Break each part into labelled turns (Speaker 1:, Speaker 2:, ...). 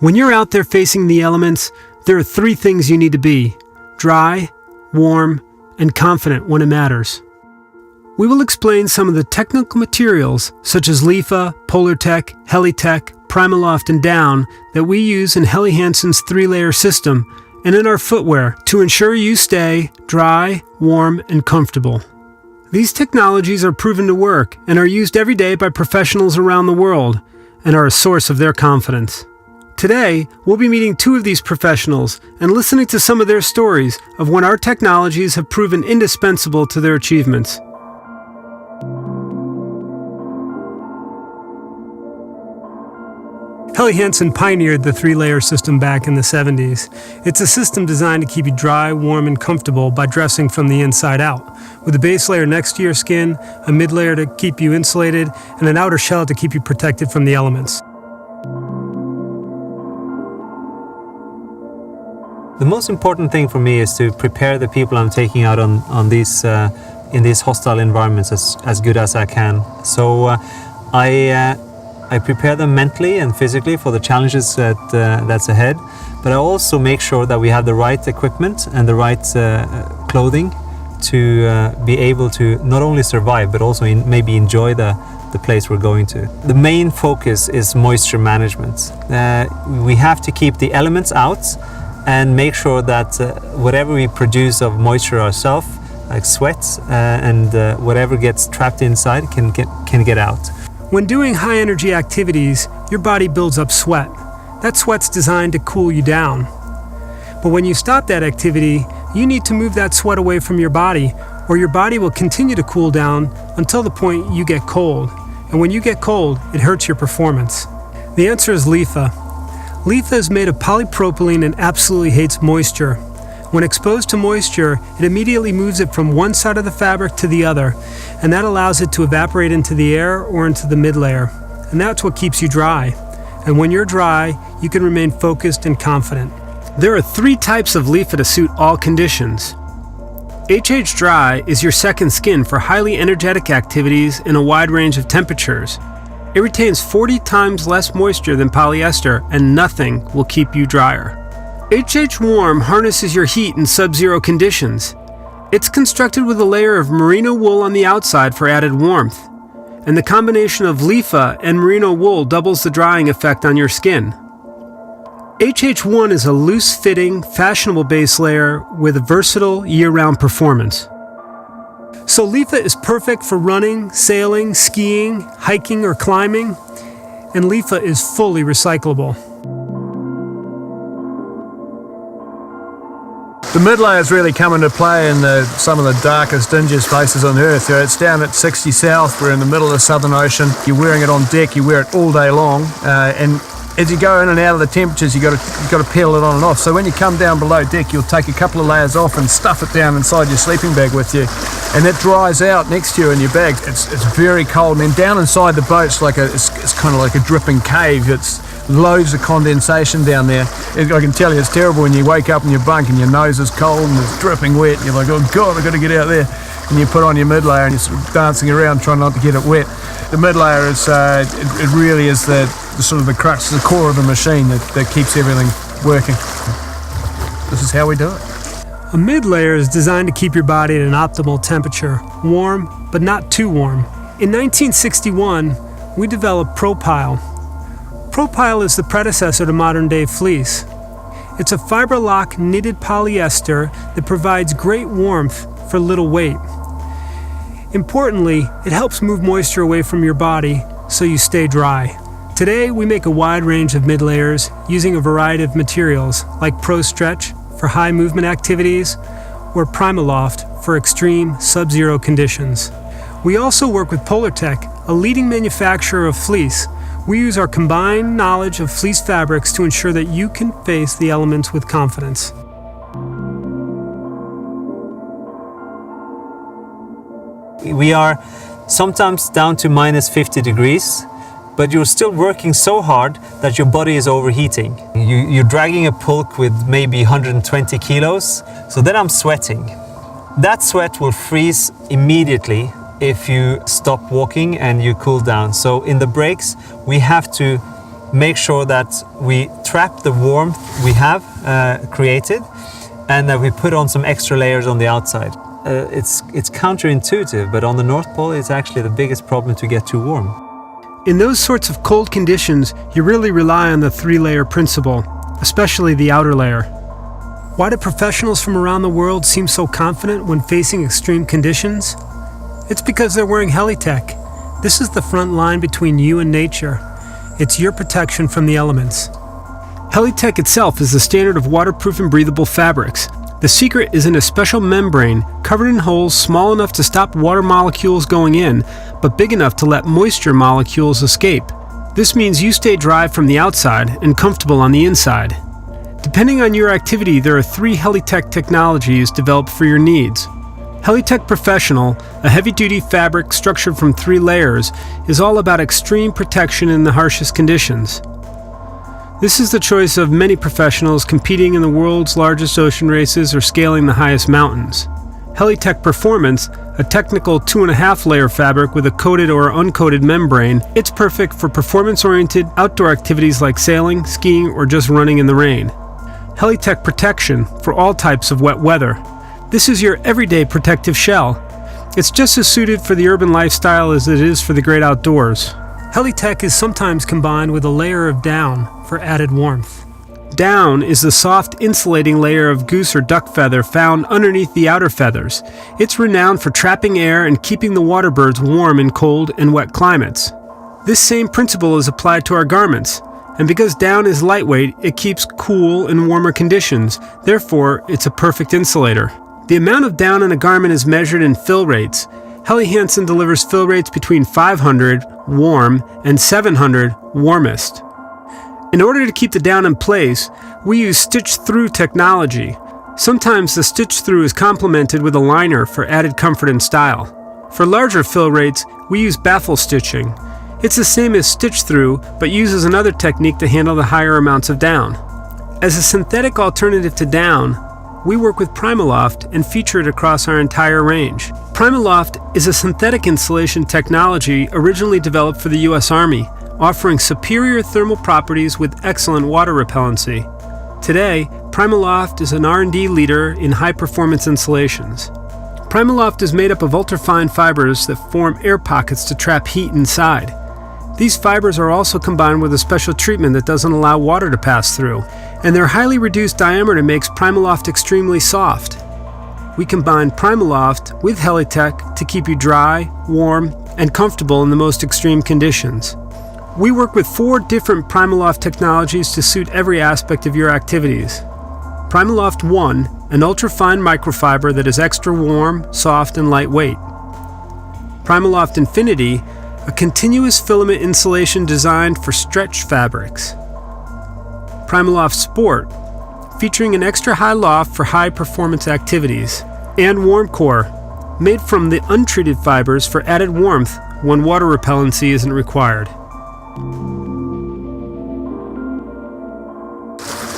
Speaker 1: When you're out there facing the elements, there are 3 things you need to be: dry, warm, and confident when it matters. We will explain some of the technical materials such as Lifa, Polartec, Helitech, PrimaLoft, and Down that we use in Helly Hansen's 3-layer system and in our footwear to ensure you stay dry, warm, and comfortable. These technologies are proven to work and are used every day by professionals around the world and are a source of their confidence. Today, we'll be meeting 2 of these professionals and listening to some of their stories of when our technologies have proven indispensable to their achievements. Helly Hansen pioneered the 3-layer system back in the 70s. It's a system designed to keep you dry, warm, and comfortable by dressing from the inside out, with a base layer next to your skin, a mid-layer to keep you insulated, and an outer shell to keep you protected from the elements.
Speaker 2: The most important thing for me is to prepare the people I'm taking out on these in these hostile environments as good as I can. So I prepare them mentally and physically for the challenges that's ahead, but I also make sure that we have the right equipment and the right clothing to be able to not only survive but also maybe enjoy the place we're going to. The main focus is moisture management. We have to keep the elements out and make sure that whatever we produce of moisture ourselves, like sweat and whatever gets trapped inside can get out.
Speaker 1: When doing high-energy activities, your body builds up sweat. That sweat's designed to cool you down. But when you stop that activity, you need to move that sweat away from your body, or your body will continue to cool down until the point you get cold. And when you get cold, it hurts your performance. The answer is Lifa. Lifa is made of polypropylene and absolutely hates moisture. When exposed to moisture, it immediately moves it from one side of the fabric to the other, and that allows it to evaporate into the air or into the mid-layer. And that's what keeps you dry. And when you're dry, you can remain focused and confident. There are 3 types of Lifa to suit all conditions. HH Dry is your second skin for highly energetic activities in a wide range of temperatures. It retains 40 times less moisture than polyester, and nothing will keep you drier. HH Warm harnesses your heat in sub-zero conditions. It's constructed with a layer of merino wool on the outside for added warmth, and the combination of Lifa and merino wool doubles the drying effect on your skin. HH1 is a loose-fitting, fashionable base layer with a versatile, year-round performance. So Lifa is perfect for running, sailing, skiing, hiking, or climbing, and Lifa is fully recyclable.
Speaker 3: The mid-layers really come into play in some of the darkest, dingiest places on Earth. It's down at 60 South, we're in the middle of the Southern Ocean. You're wearing it on deck, you wear it all day long, and as you go in and out of the temperatures, you've got to peel it on and off. So when you come down below deck, you'll take a couple of layers off and stuff it down inside your sleeping bag with you, and it dries out next to you in your bag. It's very cold, and then down inside the boat's it's kind of like a dripping cave. It's loads of condensation down there. I can tell you it's terrible when you wake up in your bunk and your nose is cold and it's dripping wet, and you're like, oh God, I've got to get out there. And you put on your mid-layer and you're sort of dancing around trying not to get it wet. The mid-layer is, it really is the sort of the crux, the core of the machine that keeps everything working. This is how we do it.
Speaker 1: A mid-layer is designed to keep your body at an optimal temperature, warm, but not too warm. In 1961, we developed ProPile. ProPile is the predecessor to modern-day fleece. It's a FiberLock knitted polyester that provides great warmth for little weight. Importantly, it helps move moisture away from your body so you stay dry. Today, we make a wide range of mid-layers using a variety of materials like ProStretch for high movement activities or PrimaLoft for extreme sub-zero conditions. We also work with Polartec, a leading manufacturer of fleece. We use our combined knowledge of fleece fabrics to ensure that you can face the elements with confidence.
Speaker 2: We are sometimes down to minus 50 degrees, but you're still working so hard that your body is overheating. You're dragging a pulk with maybe 120 kilos, so then I'm sweating. That sweat will freeze immediately if you stop walking and you cool down. So in the breaks, we have to make sure that we trap the warmth we have created, and that we put on some extra layers on the outside. It's counterintuitive, but on the North Pole, it's actually the biggest problem to get too warm.
Speaker 1: In those sorts of cold conditions, you really rely on the 3-layer principle, especially the outer layer. Why do professionals from around the world seem so confident when facing extreme conditions? It's because they're wearing Helitech. This is the front line between you and nature. It's your protection from the elements. Helitech itself is the standard of waterproof and breathable fabrics. The secret is in a special membrane covered in holes small enough to stop water molecules going in, but big enough to let moisture molecules escape. This means you stay dry from the outside and comfortable on the inside. Depending on your activity, there are 3 Helitech technologies developed for your needs. Helitech Professional, a heavy-duty fabric structured from 3 layers, is all about extreme protection in the harshest conditions. This is the choice of many professionals competing in the world's largest ocean races or scaling the highest mountains. Helitech Performance, a technical 2.5-layer fabric with a coated or uncoated membrane, it's perfect for performance-oriented outdoor activities like sailing, skiing, or just running in the rain. Helitech Protection, for all types of wet weather. This is your everyday protective shell. It's just as suited for the urban lifestyle as it is for the great outdoors. Helitech is sometimes combined with a layer of down for added warmth. Down is the soft insulating layer of goose or duck feather found underneath the outer feathers. It's renowned for trapping air and keeping the water birds warm in cold and wet climates. This same principle is applied to our garments, and because down is lightweight, it keeps cool in warmer conditions. Therefore, it's a perfect insulator. The amount of down in a garment is measured in fill rates. Helly Hansen delivers fill rates between 500 warm and 700 warmest. In order to keep the down in place, we use stitch-through technology. Sometimes the stitch-through is complemented with a liner for added comfort and style. For larger fill rates, we use baffle stitching. It's the same as stitch-through, but uses another technique to handle the higher amounts of down. As a synthetic alternative to down, we work with Primaloft and feature it across our entire range. Primaloft is a synthetic insulation technology originally developed for the U.S. Army, offering superior thermal properties with excellent water repellency. Today, Primaloft is an R&D leader in high-performance insulations. Primaloft is made up of ultrafine fibers that form air pockets to trap heat inside. These fibers are also combined with a special treatment that doesn't allow water to pass through, and their highly reduced diameter makes Primaloft extremely soft. We combine Primaloft with Helitech to keep you dry, warm, and comfortable in the most extreme conditions. We work with 4 different Primaloft technologies to suit every aspect of your activities. Primaloft 1, an ultrafine microfiber that is extra warm, soft, and lightweight. Primaloft Infinity, a continuous filament insulation designed for stretch fabrics. Primaloft Sport, featuring an extra high loft for high performance activities. And Warmcore, made from the untreated fibers for added warmth when water repellency isn't required.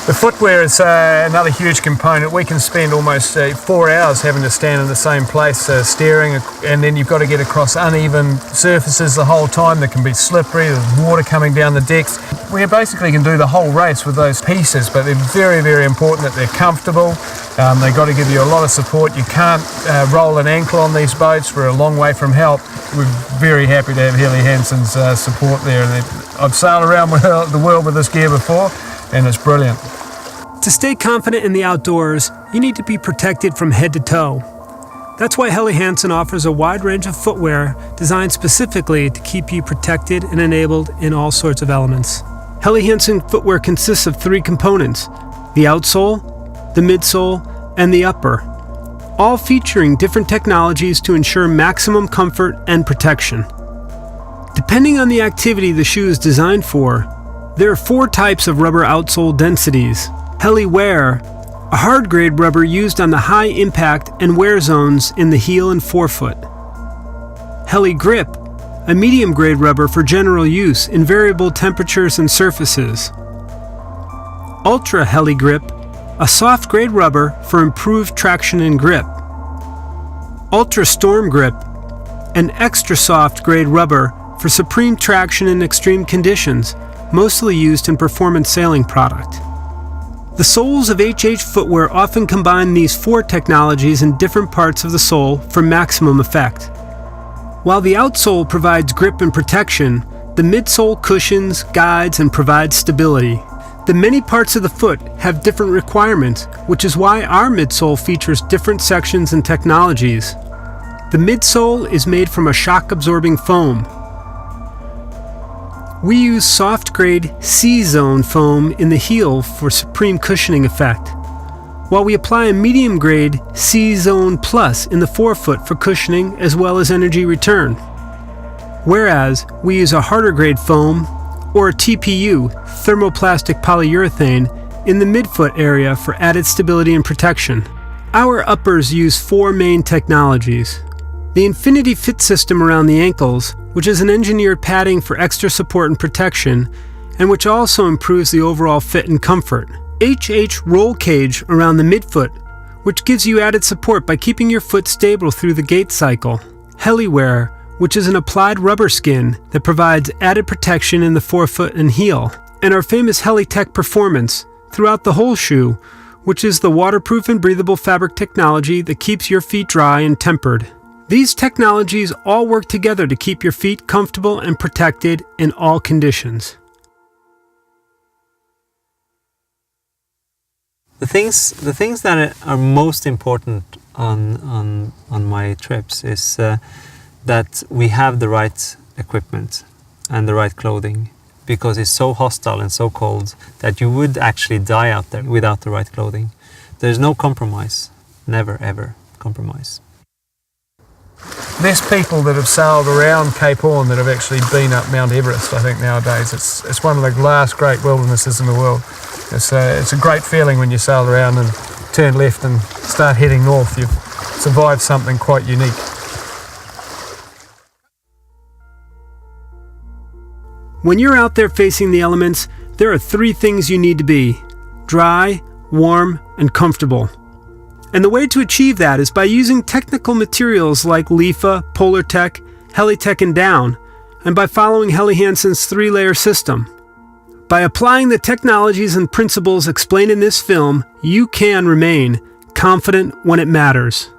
Speaker 3: The footwear is another huge component. We can spend almost 4 hours having to stand in the same place staring, and then you've got to get across uneven surfaces the whole time that can be slippery, there's water coming down the decks. We basically can do the whole race with those pieces, but they're very, very important that they're comfortable. They've got to give you a lot of support. You can't roll an ankle on these boats. We're a long way from help. We're very happy to have Helly Hansen's support there. And I've sailed around the world with this gear before, and it's brilliant.
Speaker 1: To stay confident in the outdoors, you need to be protected from head to toe. That's why Helly Hansen offers a wide range of footwear designed specifically to keep you protected and enabled in all sorts of elements. Helly Hansen footwear consists of 3 components: the outsole, the midsole, and the upper, all featuring different technologies to ensure maximum comfort and protection. Depending on the activity the shoe is designed for, there are 4 types of rubber outsole densities. Helly Wear, a hard-grade rubber used on the high impact and wear zones in the heel and forefoot. Helly Grip, a medium-grade rubber for general use in variable temperatures and surfaces. Ultra Helly Grip, a soft-grade rubber for improved traction and grip. Ultra Storm Grip, an extra soft grade rubber for supreme traction in extreme conditions, mostly used in performance sailing product. The soles of HH footwear often combine these 4 technologies in different parts of the sole for maximum effect. While the outsole provides grip and protection, the midsole cushions, guides, and provides stability. The many parts of the foot have different requirements, which is why our midsole features different sections and technologies. The midsole is made from a shock-absorbing foam. We use soft-grade C-zone foam in the heel for supreme cushioning effect, while we apply a medium-grade C-zone plus in the forefoot for cushioning as well as energy return. Whereas we use a harder-grade foam or a TPU, thermoplastic polyurethane, in the midfoot area for added stability and protection. Our uppers use 4 main technologies. The Infinity Fit system around the ankles, which is an engineered padding for extra support and protection, and which also improves the overall fit and comfort. HH roll cage around the midfoot, which gives you added support by keeping your foot stable through the gait cycle. Heliwear, which is an applied rubber skin that provides added protection in the forefoot and heel. And our famous Helitech Performance throughout the whole shoe, which is the waterproof and breathable fabric technology that keeps your feet dry and tempered. These technologies all work together to keep your feet comfortable and protected in all conditions.
Speaker 2: The things that are most important on my trips is that we have the right equipment and the right clothing, because it's so hostile and so cold that you would actually die out there without the right clothing. There's no compromise, never ever compromise.
Speaker 3: Less people that have sailed around Cape Horn that have actually been up Mount Everest, I think, nowadays. It's one of the last great wildernesses in the world. It's a great feeling when you sail around and turn left and start heading north. You've survived something quite unique.
Speaker 1: When you're out there facing the elements, there are 3 things you need to be: dry, warm, and comfortable. And the way to achieve that is by using technical materials like Lifa, Polartec, Helitech, and Down, and by following Helly Hansen's 3-layer system. By applying the technologies and principles explained in this film, you can remain confident when it matters.